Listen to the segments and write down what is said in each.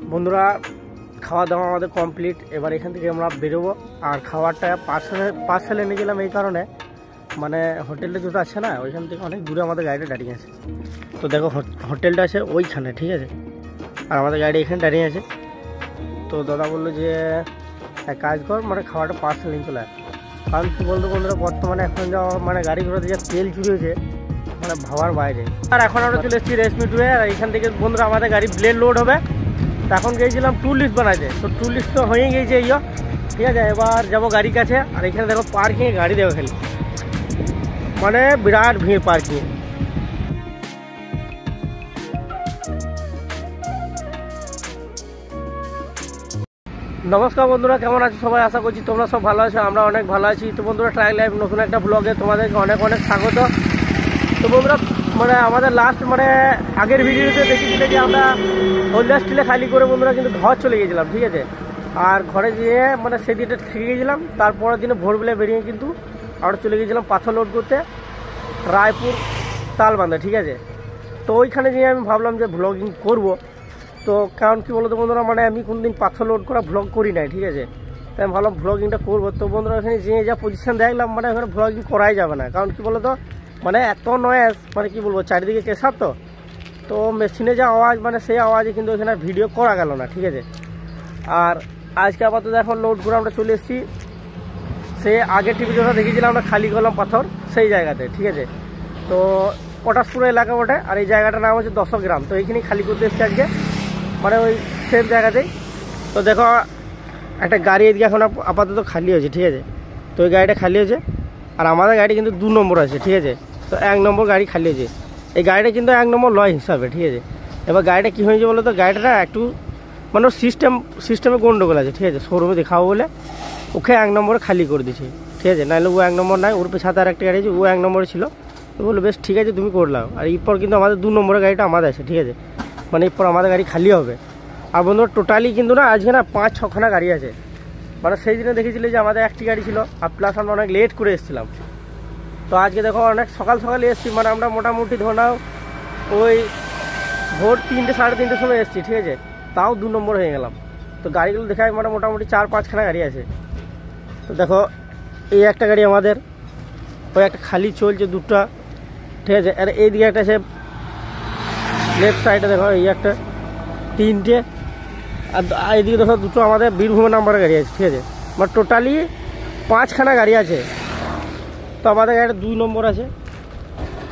বন্ধুরা খাওয়া দাওয়া আমাদের কমপ্লিট। এবার এখান থেকে আমরা বেরোবো। আর খাবারটা পার্সেলে নিয়ে গেলাম এই কারণে, মানে হোটেলটা যেটা আছে না, ওইখান থেকে অনেক দূরে আমাদের গাড়িটা দাঁড়িয়ে আছে। তো দেখো হোটেলটা আছে ওইখানে, ঠিক আছে, আর আমাদের গাড়ি এখানে দাঁড়িয়ে আছে। তো দাদা বললো যে এক কাজ কর, মানে খাবারটা পার্সেল নিয়ে চলে আয়। কারণ কী বলতো বন্ধুরা, বর্তমানে এখন যা মানে গাড়ি ঘোড়াতে যা তেল চুরি হয়েছে, মানে ভাবার বাইরে। আর এখন আমরা চলে এসেছি রেশমি টুয়ে। আর এখান থেকে বন্ধুরা আমাদের গাড়ি ব্লেড লোড হবে। তো এখন গিয়েছিলাম ট্যুর লিস্ট বানাইতে, তো ট্যুর লিস্ট তো হয়ে গিয়েছে ইয়ে, ঠিক আছে। এবার যাবো গাড়ির কাছে। আর এখানে দেখো পার্কিংয়ে গাড়ি দেবো খালি, মানে বিরাট ভিড় পার্কিংয়ে। নমস্কার বন্ধুরা, কেমন আছো সবাই? আশা করছি তোমরা সব ভালো আছো, আমরা অনেক ভালো আছি। তো বন্ধুরা ট্রাই লাইফ নতুন একটা ব্লগে তোমাদেরকে অনেক অনেক স্বাগত। তো বন্ধুরা মানে আমাদের লাস্ট মানে আগের ভিডিওতে দেখেছিলে যে আমরা হলদিয়া স্টিলে খালি করে বন্ধুরা কিন্তু ঘর চলে গিয়েছিলাম, ঠিক আছে। আর ঘরে গিয়ে মানে সেই দিনটা থেকে গিয়েছিলাম। তারপরের দিনে ভোরবেলায় বেরিয়ে কিন্তু আমরা চলে গিয়েছিলাম পাথর লোড করতে রায়পুর তালবান্ধা, ঠিক আছে। তো ওইখানে গিয়ে আমি ভাবলাম যে ভ্লগিং করব। তো কারণ কী বলতো বন্ধুরা, মানে আমি কোনদিন পাথর লোড করা ভ্লগ করি নাই, ঠিক আছে। তাই আমি ভাবলাম ভ্লগিংটা করবো। তো বন্ধুরা এখানে যে যা পজিশন দেখলাম, মানে ওখানে ভ্লগিং করাই যাবে না। কারণ কী বলতো, মানে এত নয়েজ, মানে কী বলবো, চারিদিকে কেসার। তো মেশিনে যা আওয়াজ, মানে সেই আওয়াজে কিন্তু এখানে ভিডিও করা গেল না, ঠিক আছে। আর আজকে আপাতত এখন লোড করে আমরা চলে এসেছি সে আগের টিভিটা দেখেছিলাম আমরা খালি করলাম পাথর সেই জায়গাতে, ঠিক আছে। তো পটাশপুর এলাকা ওঠে। আর এই জায়গাটার নাম হচ্ছে 10 গ্রাম। তো এইখানেই খালি করতে এসেছি আজকে, মানে ওই সেম জায়গাতেই। তো দেখো একটা গাড়ি এদিকে এখন আপাতত খালি হয়েছে, ঠিক আছে। তো ওই গাড়িটা খালি হয়েছে। আর আমাদের গাড়ি কিন্তু 2 নম্বর আছে, ঠিক আছে। তো 1 নম্বর গাড়ি খালি হয়েছে। এই গাড়িটা কিন্তু 1 নম্বর লয় হিসাবে, ঠিক আছে। এবার গাড়িটা কী হয়েছে বলো তো, গাড়িটা একটু মানে সিস্টেমে গন্ডগোল আছে, ঠিক আছে। শোরুমে দেখাবো বলে ওকে 1 নম্বরে খালি করে দিয়েছে, ঠিক আছে। নাহলে ও 1 নম্বর নাই, ওর সাথে আর একটা গাড়ি আছে, ও 1 নম্বরে ছিল। তো বললো বেশ ঠিক আছে তুমি করলাম। আর এরপর কিন্তু আমাদের 2 নম্বরের গাড়িটা আমাদের আছে, ঠিক আছে। মানে এরপর আমাদের গাড়ি খালি হবে। আর বন্ধুরা টোটালি কিন্তু না আজকে না 5-6খানা গাড়ি আছে। মানে সেই দিনে দেখেছিলে যে আমাদের একটি গাড়ি ছিল, আর প্লাস আমরা অনেক লেট করে এসেছিলাম। তো আজকে দেখো অনেক সকাল এসেছি, মানে আমরা মোটামুটি ধরে নাও ওই ভোর 3-3:30 সময় এসেছি, ঠিক আছে। তাও 2 নম্বর হয়ে গেলাম। তো গাড়িগুলো দেখায় মানে মোটামুটি 4-5খানা গাড়ি আছে। তো দেখো এই একটা গাড়ি আমাদের, ওই একটা খালি চলছে 2টা, ঠিক আছে। আর এইদিকে একটা আছে লেফট সাইডে, দেখো এই একটা 3টে। আর এইদিকে দেখো 2টো আমাদের বীরভূমের নাম্বারের গাড়ি আছে, ঠিক আছে। মানে টোটালি 5খানা গাড়ি আছে। তো আমাদের গাড়িটা 2 নম্বর আছে।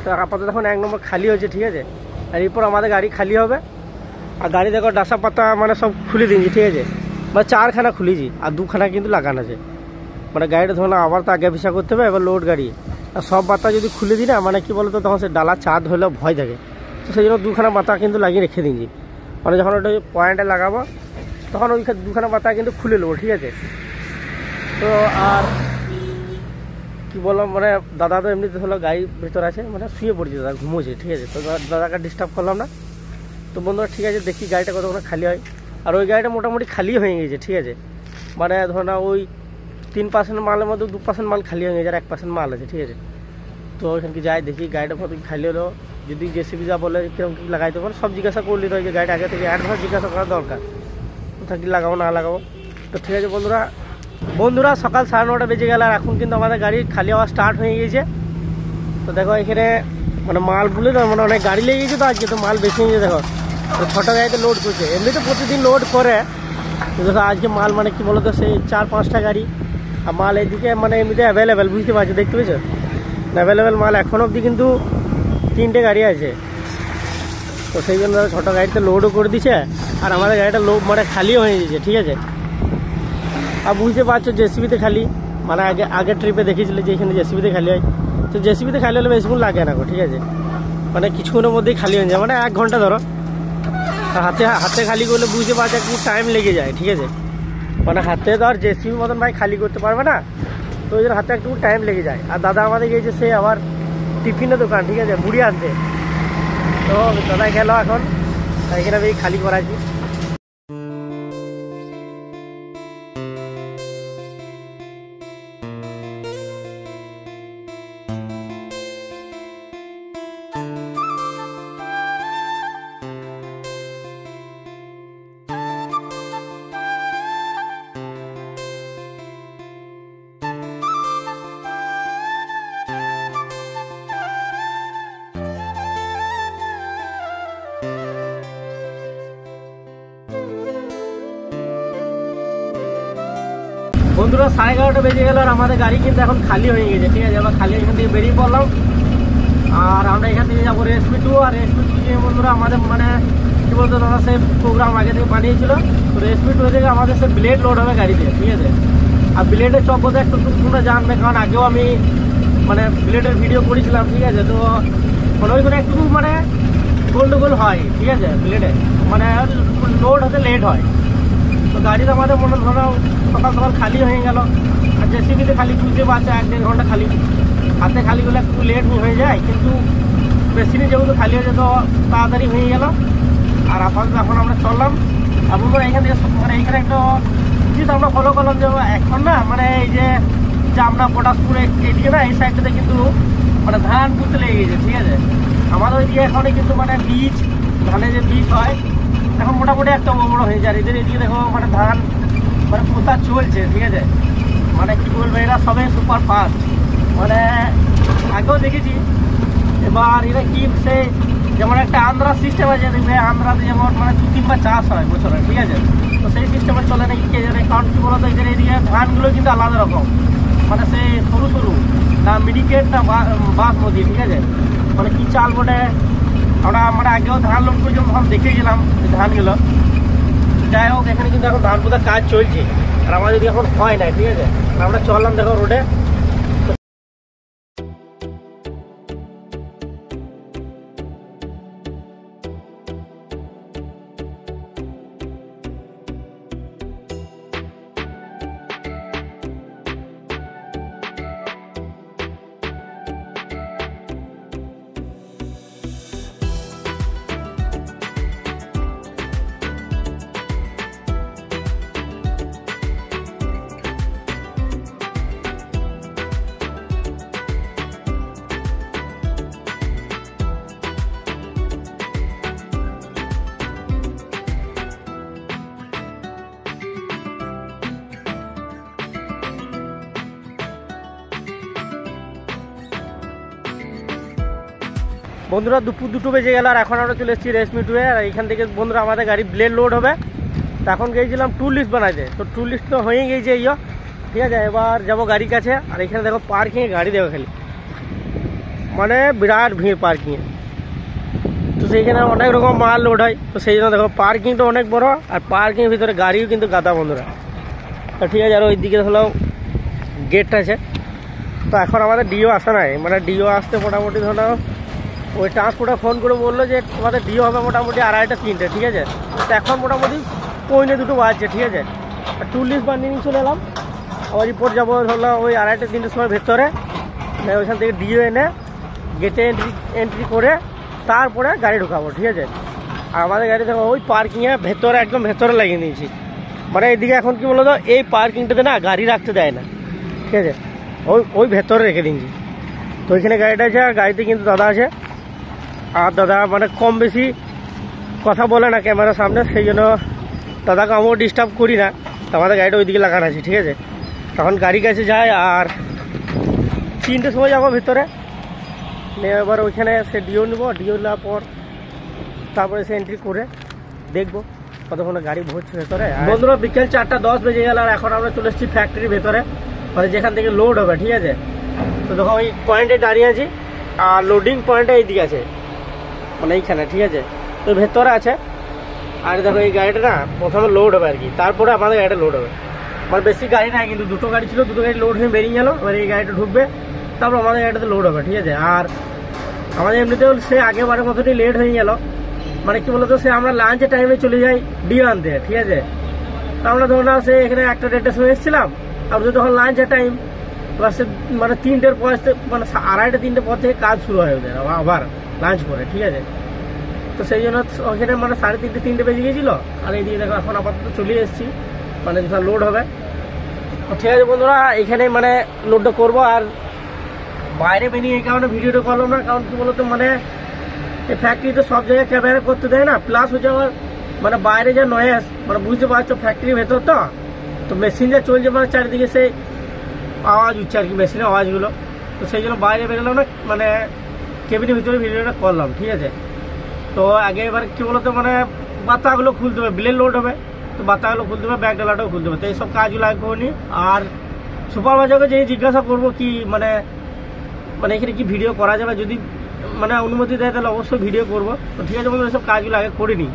তো আপাতত এখন 1 নম্বর খালি হয়েছে, ঠিক আছে। আর এরপর আমাদের গাড়ি খালি হবে। আর গাড়ি দেখো ডাসা পাতা মানে সব খুলে দিয়েছি, ঠিক আছে। মানে 4খানা খুলেছি আর 2খানা কিন্তু লাগানো আছে। মানে গাড়িটা ধরো না আবার তো আগে পিছা করতে হবে, এবার লোড গাড়ি। আর সব বাতা যদি খুলে দিই না, মানে কী বলতো, তখন সে ডালা চাঁদ হলেও ভয় থাকে। তো সেই জন্য 2খানা বাতা কিন্তু লাগিয়ে রেখে দিয়েছি। মানে যখন ওটা পয়েন্টে লাগাবো তখন ওই 2খানা বাতা কিন্তু খুলে নেবো, ঠিক আছে। তো আর কি বললাম, মানে দাদা তো এমনিতে হলো গাড়ির ভেতর আছে, মানে শুয়ে পড়ছে, দাদা ঘুমোচ্ছে, ঠিক আছে। তো দাদাকে ডিস্টার্ব করলাম না। তো বন্ধুরা ঠিক আছে, দেখি গাড়িটা কতক্ষণ খালি হয়। আর ওই গাড়িটা মোটামুটি খালি হয়ে গেছে, ঠিক আছে। মানে ধরো না ওই 3% মালের মধ্যে 2% মাল খালি হয়ে গেছে, আর 1% মাল আছে, ঠিক আছে। তো ওইখানকে যাই দেখি গাড়িটা কত খালি হলো। যদি জেসিবি যা বলে কিরকম কী লাগাইতে পারে সব জিজ্ঞাসা করলি, তো যে গাড়িটা আগে থেকে অ্যাডভান্স জিজ্ঞাসা করা দরকার, কোথায় কী লাগাবো না লাগাবো। তো ঠিক আছে বন্ধুরা সকাল 9:30 বেজে গেল। আর এখন কিন্তু আমাদের গাড়ি খালি হওয়া স্টার্ট হয়ে গিয়েছে। তো দেখো এখানে মানে মাল বলে না, মানে অনেক গাড়ি লেগে গেছে। তো আজকে তো মাল বেশি হয়ে গেছে। দেখো ছোটো গাড়িতে লোড করছে, এমনিতে প্রতিদিন লোড করে, কিন্তু আজকে মাল মানে কি বলতো সেই 4-5টা গাড়ি। আর মাল এইদিকে মানে এমনিতে অ্যাভেলেবেল, বুঝতে পারছো, দেখতে পেয়েছো অ্যাভেলেবেল মাল এখনও অবধি কিন্তু 3টে গাড়ি আছে। তো সেই জন্য ছোটো গাড়িতে লোডও করে দিচ্ছে। আর আমাদের গাড়িটা লোড মানে খালিও হয়ে গেছে, ঠিক আছে। আর বুঝতে পারছো জেসিবিতে খালি, মানে আগের ট্রিপে দেখেছিলে যে এখানে জেসিবিতে খালি হয়। তো জেসিবিতে খালি হলে বেশিক্ষণ লাগে না গো, ঠিক আছে। মানে কিছুক্ষণের মধ্যেই খালি হয়ে যায়, মানে 1 ঘন্টা ধরো। হাতে খালি করলে বুঝতে পারছো একটু টাইম লেগে যায়, ঠিক আছে। মানে হাতে তো আর জেসিবি মতন ভাই খালি করতে পারবে না, তো ওই জন্য হাতে একটু টাইম লেগে যায়। আর দাদা আমাদের গিয়েছে সে আবার টিফিনের দোকান, ঠিক আছে, মুড়ি আনতে। তো দাদা গেল এখন, এখানে আমি খালি করাচ্ছি। বন্ধুরা 11:30 বেজে গেল আর আমাদের গাড়ি কিন্তু এখন খালি হয়ে গেছে, ঠিক আছে। আমরা খালি এখান থেকে বেরিয়ে পড়লাম আর আমরা এখান থেকে যাবো SP2। আর SP2 গিয়ে বন্ধুরা আমাদের মানে কি বলতো দাদা, সে প্রোগ্রাম আগে থেকে বানিয়েছিল। তো SP2 থেকে আমাদের সে ব্লেড লোড হবে গাড়িতে, ঠিক আছে। আর ব্লেডের চকতে একটু তোমরা জানবে, কারণ আগেও আমি মানে ব্লেডের ভিডিও করেছিলাম, ঠিক আছে। তো ওই করে একটু মানে গোল্ডগোল হয়, ঠিক আছে। ব্লেডে মানে লোড হতে লেট হয়। তো গাড়িটা আমাদের মনে ধরো সকাল সকাল খালি হয়ে গেল। আর JCB-তে খালি বুঝতে পারছে 1-1.5 ঘন্টা খালি, হাতে খালি হলে একটু লেট হয়ে যায়, কিন্তু মেশিনে যেহেতু খালি হয়ে যেত তাড়াতাড়ি হয়ে গেল। আর আপাতত এখন আমরা চললাম। এবং এখান থেকে মানে এইখানে একটা জিনিস আমরা ফলো করলাম যে এখন না মানে এই যে জামনা পটাশপুর এইদিকে না, এই সাইডটাতে কিন্তু মানে ধান পুঁততে লেগে গেছে, ঠিক আছে। আমাদের ওইদিকে এখনই কিন্তু মানে বীজ, ধানের যে বীজ হয় এখন মোটামুটি একটা বড় হয়ে যায়। এদের এদিকে দেখো মানে ধান মানে পোতা চলছে, ঠিক আছে। মানে কি বলবো, এরা সবাই সুপার ফাস্ট, মানে আগেও দেখেছি। এবার এরা কি সে যেমন একটা আন্ধ্রা সিস্টেম আছে, দেখবে আন্ধ্রাতে যেমন মানে 2-3 বার চাষ হয় বছরে, ঠিক আছে। তো সেই সিস্টেমে চলে নাকি কে জানে, কারণ কি বলতো এদের এদিকে ধানগুলো কিন্তু আলাদা রকম, মানে সে সরু সরু না মিডিকেট না বাসমতি, ঠিক আছে। মানে কি চাল বটে, আমরা মানে আগেও ধান লোড করে যখন দেখে গেলাম ধানগুলো। যাই হোক, এখানে কিন্তু এখন ধান পোতার কাজ চলছে আর আমাদের যদি এখন হয় না, ঠিক আছে। আমরা চললাম দেখো রোডে। বন্ধুরা দুপুর 2 বেজে গেল আর এখন আমরা চলে এসেছি SP2-এ। আর এখান থেকে বন্ধুরা আমাদের গাড়ি ব্লেড লোড হবে। তো এখন গিয়েছিলাম টু লিস্ট বানাইতে, তো টু লিস্ট তো হয়ে গিয়েছে ইয়ে, ঠিক আছে। এবার যাবো গাড়ির কাছে। আর এখানে দেখো পার্কিংয়ে গাড়ি দেখো খালি মানে বিরাট ভিড় পার্কিংয়ে। তো সেইখানে অনেক রকম মাল লোড হয়, তো সেই জন্য দেখো পার্কিংটা অনেক বড়। আর পার্কিংয়ের ভিতরে গাড়িও কিন্তু গাদা বন্ধুরা, তো ঠিক আছে। আর ওই দিকে হলো গেট আছে। তো এখন আমাদের ডিও আসে নাই, মানে ডিও আসতে মোটামুটি ধরো ওই ট্রান্সপোর্টার ফোন করে বললো যে তোমাদের ডিও হবে মোটামুটি 2:30-3টে, ঠিক আছে। তো এখন মোটামুটি 1:45 বাজছে, ঠিক আছে। আর টু লিস্ট বানিয়ে নিয়ে চলে এলাম। আবার রিপোর্ট যাবো ধরলাম ওই 2:30-3টের সময় ভেতরে, ওইখান থেকে ডিও এনে গেটে এন্ট্রি করে তারপরে গাড়ি ঢুকাবো, ঠিক আছে। আর আমাদের গাড়ি দেখো ওই পার্কিংয়ে ভেতরে একদম ভেতরে লাগিয়ে নিয়েছি। মানে এইদিকে এখন কি বলো তো, এই পার্কিংটাতে না গাড়ি রাখতে দেয় না, ঠিক আছে। ওই ভেতরে রেখে দিয়েছি। তো ওইখানে গাড়িটা আছে আর গাড়িতে কিন্তু দাদা আছে। আর দাদা মানে কম বেশি কথা বলে না ক্যামেরার সামনে, সেই জন্য দাদাকে আমিও ডিস্টার্ব করি না। তো আমাদের গাড়িটা ওইদিকে লাগানো আছে, ঠিক আছে। তখন গাড়ির কাছে যায় আর 3টের সময় যাবো ভিতরে। এবার ওইখানে সে ডিও নেবো, ডিও নেওয়ার পর তারপরে সে এন্ট্রি করে দেখবো কতক্ষণে গাড়ি ভরছে ভেতরে। বন্ধুরা বিকেল 4:10 বেজে গেল আর এখন আমরা চলে এসেছি ফ্যাক্টরির ভেতরে, মানে যেখান থেকে লোড হবে, ঠিক আছে। তো দেখো ওই পয়েন্টে দাঁড়িয়ে আছি আর লোডিং পয়েন্টটা এইদিকে আছে, মানে এইখানে, ঠিক আছে। তো ভেতরে আছে। আর দেখো এই গাড়িটা না প্রথমে লোড হবে আর কি, তারপরে আমাদের গাড়িটা লোড হবে। মানে বেশি গাড়ি নাই, কিন্তু 2টো গাড়ি ছিল, 2টো গাড়ি লোড হয়ে বেরিয়ে গেল। এবার এই গাড়িটা ঢুকবে, তারপর আমাদের গাড়িটাতে লোড হবে, ঠিক আছে। আর আমাদের এমনিতেও সে আগেবারের মতনই লেট হয়ে গেল। মানে কি বলতো, সে আমরা লাঞ্চের টাইমে চলে যাই ডিও আনতে, ঠিক আছে। তো আমরা ধরো না সে এখানে 1:30-1টার সময় এসেছিলাম, আর তখন লাঞ্চের টাইম। এবার সে মানে 3টের পর মানে 2:30-3টে পর থেকে কাজ শুরু হয় ওদের আবার লাঞ্চ করে, ঠিক আছে। তো সেই জন্য ওখানে মানে 3:30-3টে বেজে গিয়েছিল। আর এইদিকে দেখো এখন আপাতত চলে এসেছি, মানে যেটা লোড হবে। তো ঠিক আছে বন্ধুরা, এখানে মানে লোডটা করবো। আর বাইরে বেরিয়ে এই কারণে ভিডিওটা করলাম না, কারণ কি বলতো মানে এই ফ্যাক্টরিতে সব জায়গায় ক্যামেরা করতে দেয় না, প্লাস হচ্ছে আমার মানে বাইরে যা নয়েজ, মানে বুঝতে পারছো ফ্যাক্টরির ভেতর তো মেশিন যা চলছে, মানে চারিদিকে সেই আওয়াজ উঠছে আর কি, মেশিনের আওয়াজগুলো। তো সেই জন্য বাইরে বেরোলাম না, মানে কেবিনের ভিতরে ভিডিওটা করলাম, ঠিক আছে। তো আগে এবার কি বলতো মানে বাতাগুলো খুলতে হবে, ব্লেড লোড হবে। তো বাচ্চাগুলো খুলতে হবে, ব্যাগ ডালাটাও খুলতে হবে। তো এইসব কাজগুলো আগে করে নিই। আর সুপারভাইজারকে যে জিজ্ঞাসা করবো কি মানে এখানে কি ভিডিও করা যাবে, যদি মানে অনুমতি দেয় তাহলে অবশ্যই ভিডিও করবো। তো ঠিক আছে বন্ধুরা, এইসব কাজগুলো আগে করে নিই।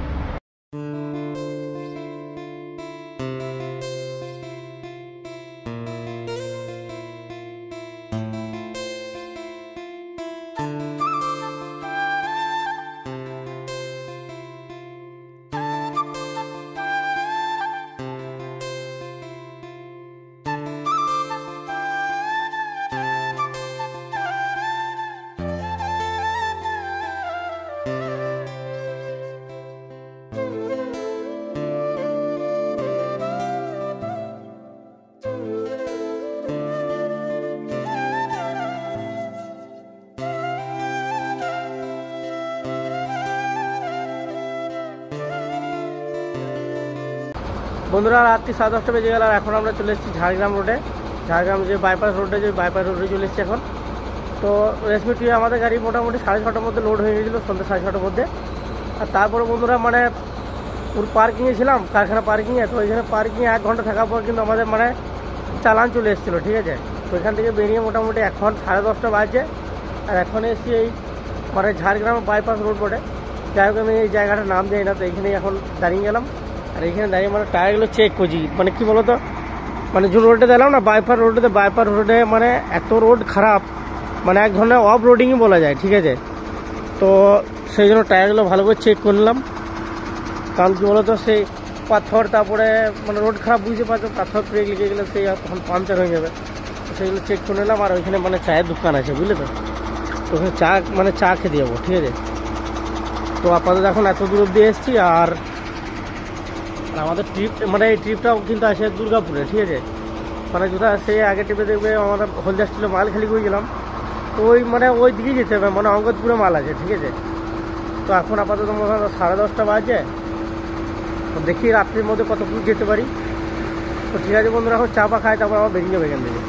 বন্ধুরা রাত্রি 10:30 বেজে গেল, আর এখন আমরা চলে এসেছি ঝাড়গ্রাম রোডে। ঝাড়গ্রাম যে বাইপাস রোডে, যে বাইপাস রোডে চলে এসেছি এখন। তো রেশমি টুয়ে আমাদের গাড়ি মোটামুটি 6:30টার মধ্যে লোড হয়ে গেছিলো, সন্ধ্যে 6:30টার মধ্যে। আর তারপরে বন্ধুরা মানে ওর পার্কিংয়ে ছিলাম, কারখানা পার্কিংয়ে। তো ওইখানে পার্কিংয়ে 1 ঘন্টা থাকার পর কিন্তু আমাদের মানে চালান চলে এসেছিলো, ঠিক আছে। তো এখান থেকে বেরিয়ে মোটামুটি এখন 10:30 বাজে। আর এখন এসেছি এই মানে ঝাড়গ্রাম বাইপাস রোড বটে। যাই হোক, আমি এই জায়গাটার নাম জানি না, তো এইখানেই এখন দাঁড়িয়ে গেলাম। আর এইখানে দাঁড়িয়ে মানে টায়ারগুলো চেক করছি, মানে কি বলতো, মানে যে রোডে দিলাম না বাইপাস রোডে মানে এত রোড খারাপ, মানে এক ধরনের অফ রোডিংই বলা যায়, ঠিক আছে। তো সেই জন্য টায়ারগুলো ভালো করে চেক করলাম। কারণ কি বলতো, সেই পাথর, তারপরে মানে রোড খারাপ বুঝতে পারছো, পাথর ব্রেক লেগে গেলে সেই তখন পাংচার হয়ে যাবে। সেইগুলো চেক করে নিলাম। আর ওইখানে মানে চায়ের দোকান আছে, বুঝলে তো, ওখানে চা খেতে যাবো, ঠিক আছে। তো আপাতত এখন এত দূর অব্দি এসেছি। আর আমাদের ট্রিপ মানে এই ট্রিপটাও কিন্তু আছে দুর্গাপুরে, ঠিক আছে। মানে যেটা সেই আগে ট্রিপে দেখবে আমরা হলদিয়া স্টিলে মাল খালি করেছিলাম, তো ওই দিকেই যেতে হবে, মানে অঙ্গদপুরে মাল আছে, ঠিক আছে। তো এখন আপাতত মনে হয় 10:30 বাজে। তো দেখি রাত্রির মধ্যে কত দূর যেতে পারি। তো ঠিক আছে বন্ধুরা, এখন চা পা খাই, তারপর আবার বেরিয়ে যাবে এখান থেকে।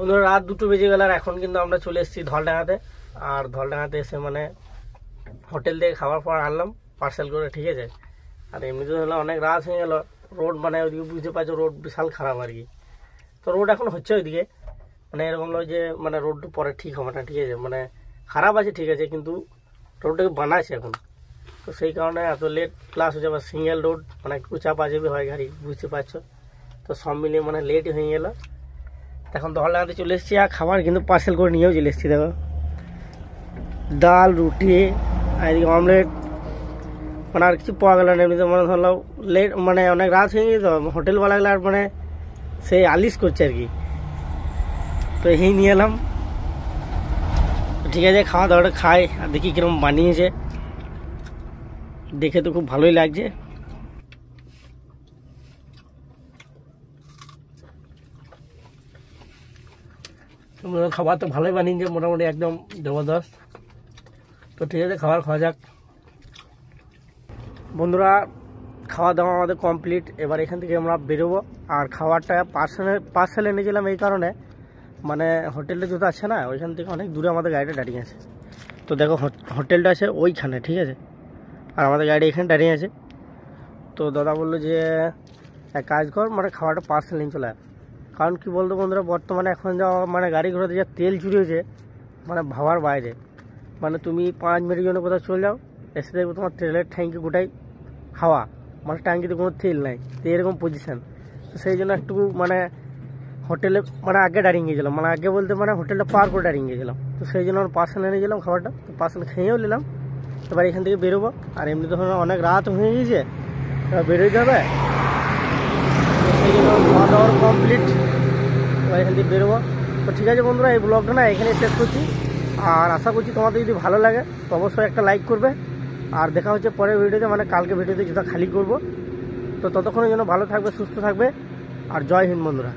বন্ধুরা রাত 2টো বেজে গেল, আর এখন কিন্তু আমরা চলে এসেছি ধলডাঙ্গাতে। আর ধলডাঙ্গাতে এসে মানে হোটেল থেকে খাবার পর আনলাম পার্সেল করে, ঠিক আছে। আর এমনিতে হলো অনেক রাত হয়ে গেল, রোড মানে ওইদিকে বুঝতে পারছো রোড বিশাল খারাপ আর কি। তো রোড এখন হচ্ছে ওইদিকে, মানে এরকম নয় যে মানে রোডটা পরে ঠিক হবে না, ঠিক আছে। মানে খারাপ আছে, ঠিক আছে, কিন্তু রোডটাকে বানাচ্ছে এখন। তো সেই কারণে এত লেট, প্লাস হচ্ছে আবার সিঙ্গেল রোড, মানে একটু চাপাচাপি হয় গাড়ি, বুঝতে পারছো। তো সব মিলিয়ে মানে লেট হয়ে গেল। এখন ধলডাঙ্গাতে চলে এসেছি, আর খাবার কিন্তু পার্সেল করে নিয়েও চলে এসেছি। দেখো ডাল, রুটি, আর এদিকে অমলেট, মানে আর কিছু পাওয়া গেল না। এমনিতে মানে ধরলাম লেট, মানে অনেক রাত হয়ে গেছে, তো হোটেলওয়ালাগুলো আর মানে সেই আলিশ করছে আর কি। তো এই নিয়ে এলাম, ঠিক আছে। খাওয়া দাওয়াটা খাই আর দেখি কিরকম বানিয়েছে, দেখে তো খুব ভালোই লাগছে। খাবার তো ভালোই বানিয়েছে, মোটামুটি একদম জবরদস্ত। তো ঠিক আছে, খাবার খাওয়া যাক। বন্ধুরা খাওয়া দাওয়া আমাদের কমপ্লিট। এবার এখান থেকে আমরা বেরোবো। আর খাবারটা পার্সেল এনেছিলাম এই কারণে, মানে হোটেলটা যেটা আছে না, ওইখান থেকে অনেক দূরে আমাদের গাড়িটা দাঁড়িয়ে আছে। তো দেখো হোটেলটা আছে ওইখানে, ঠিক আছে। আর আমাদের গাড়ি এখানে দাঁড়িয়ে আছে। তো দাদা বললো যে এক কাজ কর, মানে খাবারটা পার্সেল নিয়ে চলে আয়। কারণ কি বলতো বন্ধুরা, বর্তমানে এখন যা মানে গাড়ি ঘোড়াতে যা তেল চুরি হয়েছে, মানে ভাবার বাইরে। মানে তুমি 5 মিনিটের জন্য কোথাও চলে যাও, এসে দেখবো তোমার তেলের ট্যাঙ্কি গোটাই হাওয়া, মানে ট্যাঙ্কিতে কোনো তেল নাই। তো এরকম পজিশান। তো সেই জন্য একটু মানে হোটেলে মানে আগে দাঁড়িয়ে গিয়েছিলাম, মানে আগে বলতে মানে হোটেলটা পার করে দাঁড়িয়ে গিয়েছিলাম। তো সেই জন্য আমরা পার্সেল এনে গেলাম খাবারটা। তো পার্সেল খেয়েও নিলাম। এবার এখান থেকে বেরোবো। আর এমনি তো অনেক রাত হয়ে গিয়েছে, এবার বেরোই যাবে। সেই জন্য খাওয়া দাওয়ার কমপ্লিট, এবার এখান থেকে বেরোবো। তো ঠিক আছে বন্ধুরা, এই ব্লগটা না এখানে শেষ করছি। আর আশা করছি তোমাদের যদি ভালো লাগে তো অবশ্যই একটা লাইক করবে। আর দেখা হচ্ছে পরের ভিডিওতে, মানে কালকে ভিডিওতে যেটা খালি করব। তো ততক্ষণের জন্য ভালো থাকবে, সুস্থ থাকবে, আর জয় হিন্দ বন্ধুরা।